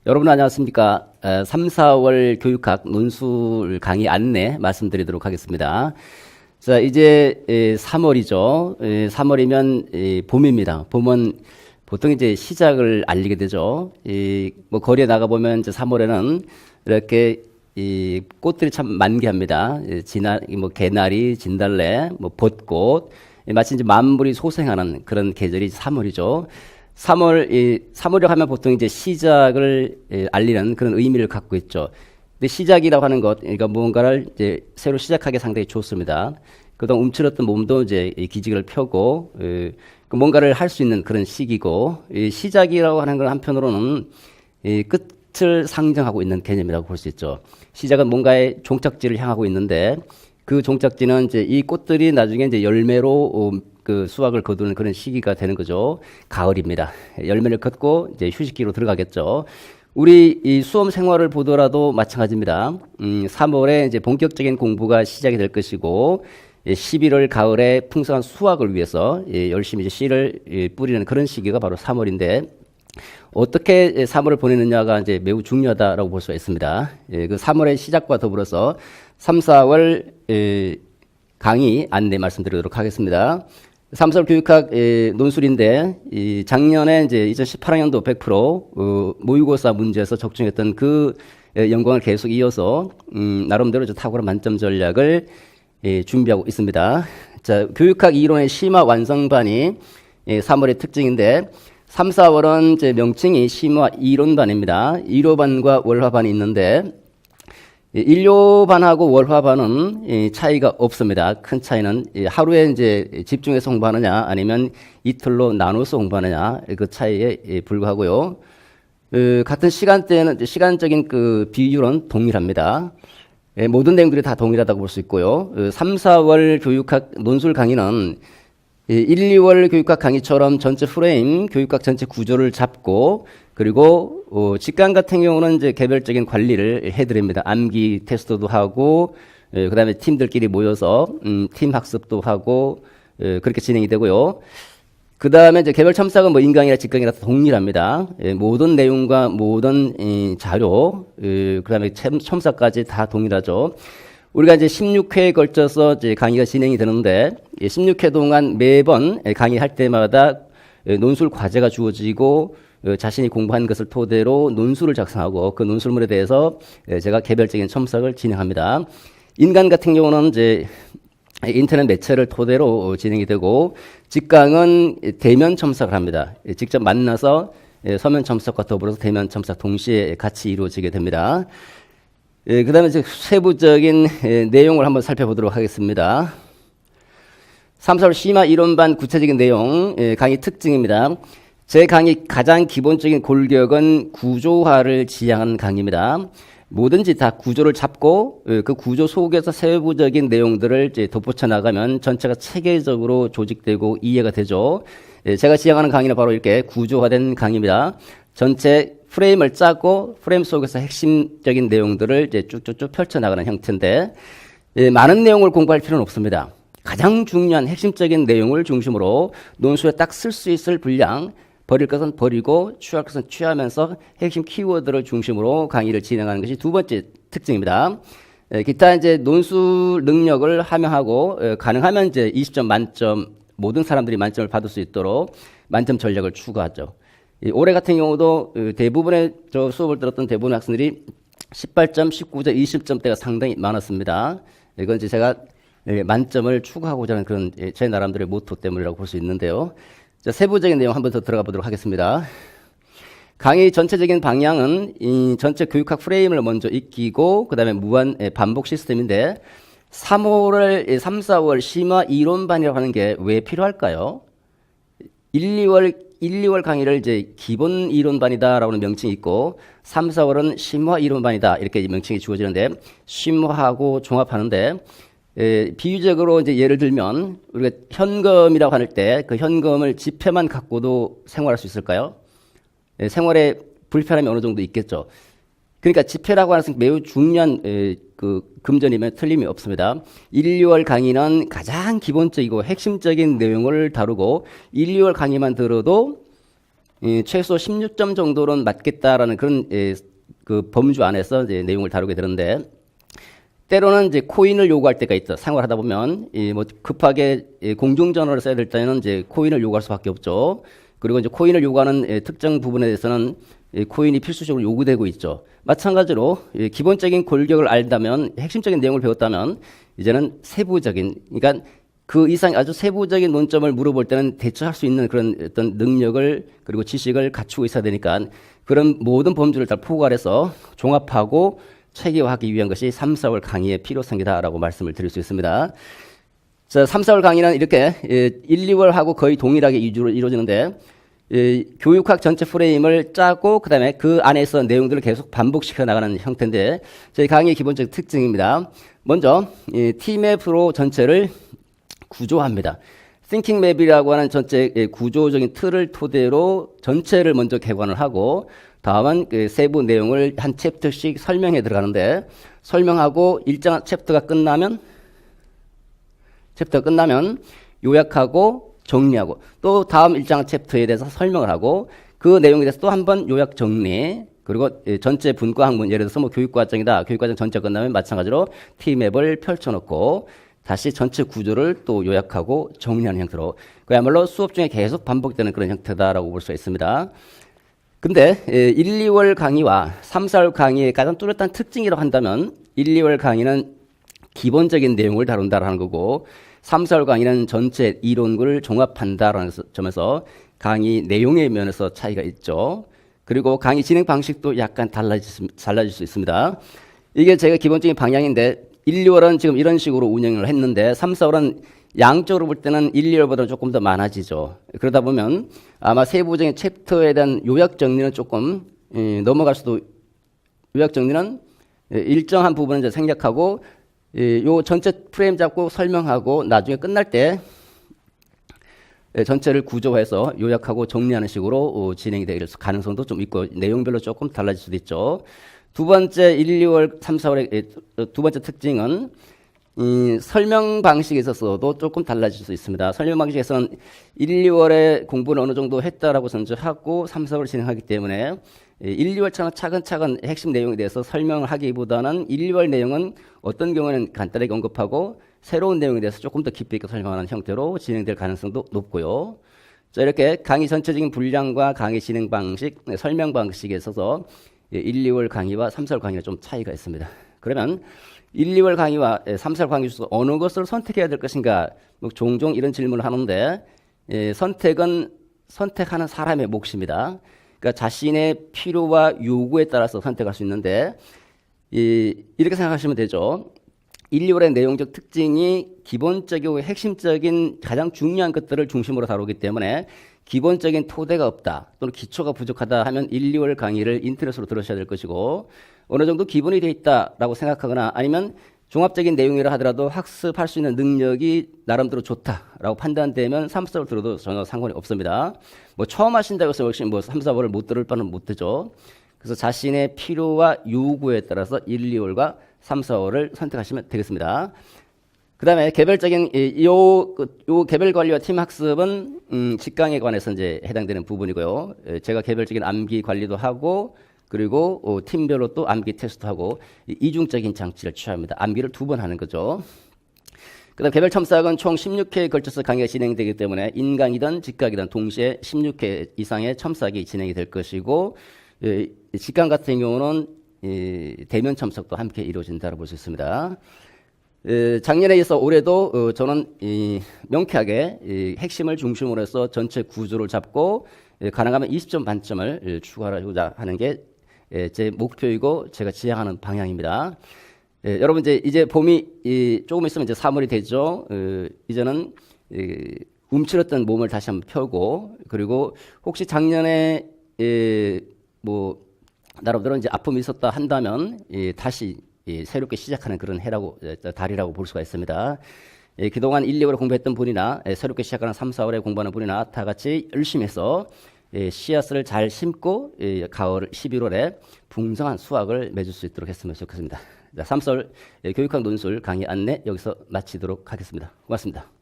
여러분 안녕하십니까? 3, 4월 교육학 논술 강의 안내 말씀드리도록 하겠습니다. 자, 이제 3월이죠. 3월이면 봄입니다. 봄은 보통 이제 시작을 알리게 되죠. 뭐 거리에 나가 보면 이제 3월에는 이렇게 이 꽃들이 참 만개합니다. 뭐 개나리, 진달래, 뭐 벚꽃, 마치 이제 만물이 소생하는 그런 계절이 3월이죠. 3월이라고 하면 보통 이제 시작을 알리는 그런 의미를 갖고 있죠. 근데 시작이라고 하는 것, 그러니까 무언가를 이제 새로 시작하기 상당히 좋습니다. 그동안 움츠렸던 몸도 이제 기지개를 펴고, 뭔가를 할 수 있는 그런 시기고, 시작이라고 하는 건 한편으로는 끝을 상징하고 있는 개념이라고 볼 수 있죠. 시작은 뭔가의 종착지를 향하고 있는데, 그 종착지는 이제 이 꽃들이 나중에 이제 열매로 그 수확을 거두는 그런 시기가 되는 거죠. 가을입니다. 열매를 걷고 이제 휴식기로 들어가겠죠. 우리 이 수험 생활을 보더라도 마찬가지입니다. 3월에 이제 본격적인 공부가 시작이 될 것이고, 11월 가을에 풍성한 수확을 위해서 열심히 이제 씨를 뿌리는 그런 시기가 바로 3월인데, 어떻게 3월을 보내느냐가 이제 매우 중요하다라고 볼 수가 있습니다. 그 3월의 시작과 더불어서 3, 4월 강의 안내 말씀드리도록 하겠습니다. 3, 4월 교육학 논술인데, 작년에 이제 2018학년도 100% 모의고사 문제에서 적중했던 그 영광을 계속 이어서 나름대로 탁월한 만점 전략을 준비하고 있습니다. 자, 교육학 이론의 심화 완성반이 3월의 특징인데, 3, 4월은 이제 명칭이 심화 이론반입니다. 일요반과 월화반이 있는데, 일요반하고 월화반은 차이가 없습니다. 큰 차이는 하루에 이제 집중해서 공부하느냐 아니면 이틀로 나눠서 공부하느냐 그 차이에 불과하고요. 같은 시간대에는 시간적인 그 비율은 동일합니다. 모든 내용들이 다 동일하다고 볼 수 있고요. 3, 4월 교육학 논술 강의는 1, 2월 교육학 강의처럼 전체 프레임, 교육학 전체 구조를 잡고 그리고 직강 같은 경우는 이제 개별적인 관리를 해드립니다. 암기 테스트도 하고 그다음에 팀들끼리 모여서 팀 학습도 하고 그렇게 진행이 되고요. 그다음에 이제 개별 첨삭은 뭐 인강이나 직강이나 동일합니다. 모든 내용과 모든 자료 그다음에 첨삭까지 다 동일하죠. 우리가 이제 16회에 걸쳐서 이제 강의가 진행이 되는데 16회 동안 매번 강의할 때마다 논술 과제가 주어지고 자신이 공부한 것을 토대로 논술을 작성하고 그 논술물에 대해서 제가 개별적인 첨삭을 진행합니다. 인간 같은 경우는 이제 인터넷 매체를 토대로 진행이 되고 직강은 대면 첨삭을 합니다. 직접 만나서 서면 첨삭과 더불어서 대면 첨삭 동시에 같이 이루어지게 됩니다. 그 다음에 이제 세부적인 내용을 한번 살펴보도록 하겠습니다. 3, 4월 심화 이론반 구체적인 내용, 강의 특징입니다. 제 강의 가장 기본적인 골격은 구조화를 지향하는 강의입니다. 뭐든지 다 구조를 잡고 그 구조 속에서 세부적인 내용들을 이제 덧붙여 나가면 전체가 체계적으로 조직되고 이해가 되죠. 제가 지향하는 강의는 바로 이렇게 구조화된 강의입니다. 전체 프레임을 짜고 프레임 속에서 핵심적인 내용들을 이제 쭉쭉쭉 펼쳐나가는 형태인데 많은 내용을 공부할 필요는 없습니다. 가장 중요한 핵심적인 내용을 중심으로 논술에 딱 쓸 수 있을 분량, 버릴 것은 버리고 취할 것은 취하면서 핵심 키워드를 중심으로 강의를 진행하는 것이 두 번째 특징입니다. 기타 이제 논술 능력을 함양하고 가능하면 이제 20점 만점 모든 사람들이 만점을 받을 수 있도록 만점 전략을 추구하죠. 올해 같은 경우도 대부분의 저 수업을 들었던 대부분의 학생들이 18점, 19점, 20점대가 상당히 많았습니다. 이건 이제 제가 만점을 추구하고자 하는 그런 제 나름대로의 모토 때문이라고 볼 수 있는데요. 자, 세부적인 내용 한번 더 들어가 보도록 하겠습니다. 강의 전체적인 방향은 이 전체 교육학 프레임을 먼저 익히고 그 다음에 무한 반복 시스템인데 3, 4월 심화 이론반이라고 하는 게 왜 필요할까요? 1, 2월 강의를 이제 기본 이론반이다라고 하는 명칭이 있고 3, 4월은 심화 이론반이다 이렇게 명칭이 주어지는데 심화하고 종합하는데 비유적으로 이제 예를 들면 우리가 현금이라고 할 때 그 현금을 지폐만 갖고도 생활할 수 있을까요? 생활에 불편함이 어느 정도 있겠죠. 그러니까 지폐라고 하는 것은 매우 중요한 그 금전이면 틀림이 없습니다. 1, 2월 강의는 가장 기본적이고 핵심적인 내용을 다루고 1, 2월 강의만 들어도 최소 16점 정도는 맞겠다라는 그런 그 범주 안에서 이제 내용을 다루게 되는데, 때로는 이제 코인을 요구할 때가 있죠. 생활하다 보면 뭐 급하게 공중전화를 써야 될 때는 이제 코인을 요구할 수밖에 없죠. 그리고 이제 코인을 요구하는 특정 부분에 대해서는 코인이 필수적으로 요구되고 있죠. 마찬가지로 기본적인 골격을 알다면, 핵심적인 내용을 배웠다면 이제는 세부적인, 그러니까 그 이상 아주 세부적인 논점을 물어볼 때는 대처할 수 있는 그런 어떤 능력을, 그리고 지식을 갖추고 있어야 되니까 그런 모든 범주를 다 포괄해서 종합하고 체계화하기 위한 것이 3, 4월 강의의 필요성이다라고 말씀을 드릴 수 있습니다. 자, 3, 4월 강의는 이렇게 1, 2월하고 거의 동일하게 이루어지는데, 교육학 전체 프레임을 짜고 그다음에 그 안에서 내용들을 계속 반복시켜 나가는 형태인데, 저희 강의의 기본적 특징입니다. 먼저 T맵으로 전체를 구조합니다. Thinking Map이라고 하는 전체 구조적인 틀을 토대로 전체를 먼저 개관을 하고, 다음은 그 세부 내용을 한 챕터씩 설명해 들어가는데, 설명하고 일정한 챕터가 끝나면 요약하고 정리하고, 또 다음 일정한 챕터에 대해서 설명을 하고, 그 내용에 대해서 또 한 번 요약 정리, 그리고 전체 분과 학문, 예를 들어서 뭐 교육과정이다. 교육과정 전체 끝나면 마찬가지로 T맵을 펼쳐놓고 다시 전체 구조를 또 요약하고 정리하는 형태로, 그야말로 수업 중에 계속 반복되는 그런 형태다라고 볼 수가 있습니다. 근데 1, 2월 강의와 3, 4월 강의의 가장 뚜렷한 특징이라고 한다면, 1, 2월 강의는 기본적인 내용을 다룬다라는 거고, 3, 4월 강의는 전체 이론을 종합한다라는 점에서 강의 내용의 면에서 차이가 있죠. 그리고 강의 진행 방식도 약간 달라질 수 있습니다. 이게 제가 기본적인 방향인데, 1, 2월은 지금 이런 식으로 운영을 했는데, 3, 4월은 양적으로 볼 때는 1, 2월보다 조금 더 많아지죠. 그러다 보면 아마 세부적인 챕터에 대한 요약 정리는 조금 넘어갈 수도, 요약 정리는 일정한 부분은 이제 생략하고, 요 전체 프레임 잡고 설명하고 나중에 끝날 때 전체를 구조해서 요약하고 정리하는 식으로 진행이 될 가능성도 좀 있고, 내용별로 조금 달라질 수도 있죠. 두 번째 1, 2월, 3, 4월의 두 번째 특징은 설명 방식에 있어서도 조금 달라질 수 있습니다. 설명 방식에서는 1, 2월에 공부를 어느 정도 했다라고 전제하고 3, 4월 진행하기 때문에 1, 2월처럼 차근차근 핵심 내용에 대해서 설명을 하기보다는 1, 2월 내용은 어떤 경우에는 간단하게 언급하고 새로운 내용에 대해서 조금 더 깊이 있게 설명하는 형태로 진행될 가능성도 높고요. 자, 이렇게 강의 전체적인 분량과 강의 진행 방식, 설명 방식에 있어서 1, 2월 강의와 3, 4월 강의가 좀 차이가 있습니다. 그러면 1, 2월 강의와 3, 4월 강의 중에서 어느 것을 선택해야 될 것인가, 뭐 종종 이런 질문을 하는데, 선택은 선택하는 사람의 몫입니다. 그러니까 자신의 필요와 요구에 따라서 선택할 수 있는데, 이렇게 생각하시면 되죠. 1, 2월의 내용적 특징이 기본적이고 핵심적인 가장 중요한 것들을 중심으로 다루기 때문에 기본적인 토대가 없다 또는 기초가 부족하다 하면 1, 2월 강의를 인터넷으로 들으셔야 될 것이고, 어느 정도 기본이 되어 있다라고 생각하거나 아니면 종합적인 내용이라 하더라도 학습할 수 있는 능력이 나름대로 좋다라고 판단되면 3, 4월 들어도 전혀 상관이 없습니다. 뭐 처음 하신다고 해서 역시 뭐 3, 4월을 못 들을 바는 못 되죠. 그래서 자신의 필요와 요구에 따라서 1, 2월과 3, 4월을 선택하시면 되겠습니다. 그 다음에 개별적인 요 개별 관리와 팀 학습은 직강에 관해서 이제 해당되는 부분이고요. 제가 개별적인 암기 관리도 하고, 그리고 팀별로 또 암기 테스트하고 이중적인 장치를 취합니다. 암기를 2번 하는 거죠. 그 다음 개별 첨삭은 총 16회에 걸쳐서 강의가 진행되기 때문에 인강이든 직강이든 동시에 16회 이상의 첨삭이 진행이 될 것이고, 직강 같은 경우는 대면 첨삭도 함께 이루어진다고 볼 수 있습니다. 작년에 이어서 올해도 저는 명쾌하게 핵심을 중심으로 해서 전체 구조를 잡고 가능하면 20점 만점을 추가하고자 하는 게 제 목표이고 제가 지향하는 방향입니다. 여러분 이제 봄이 조금 있으면 이제 3월이 되죠. 이제는 움츠렸던 몸을 다시 한번 펴고, 그리고 혹시 작년에 뭐 나름대로 이제 아픔이 있었다 한다면 다시 새롭게 시작하는 그런 달이라고 볼 수가 있습니다. 그동안 1, 2월에 공부했던 분이나 새롭게 시작하는 3, 4월에 공부하는 분이나 다 같이 열심히 해서 씨앗을 잘 심고 가을 11월에 풍성한 수확을 맺을 수 있도록 했으면 좋겠습니다. 3, 4월 교육학 논술 강의 안내 여기서 마치도록 하겠습니다. 고맙습니다.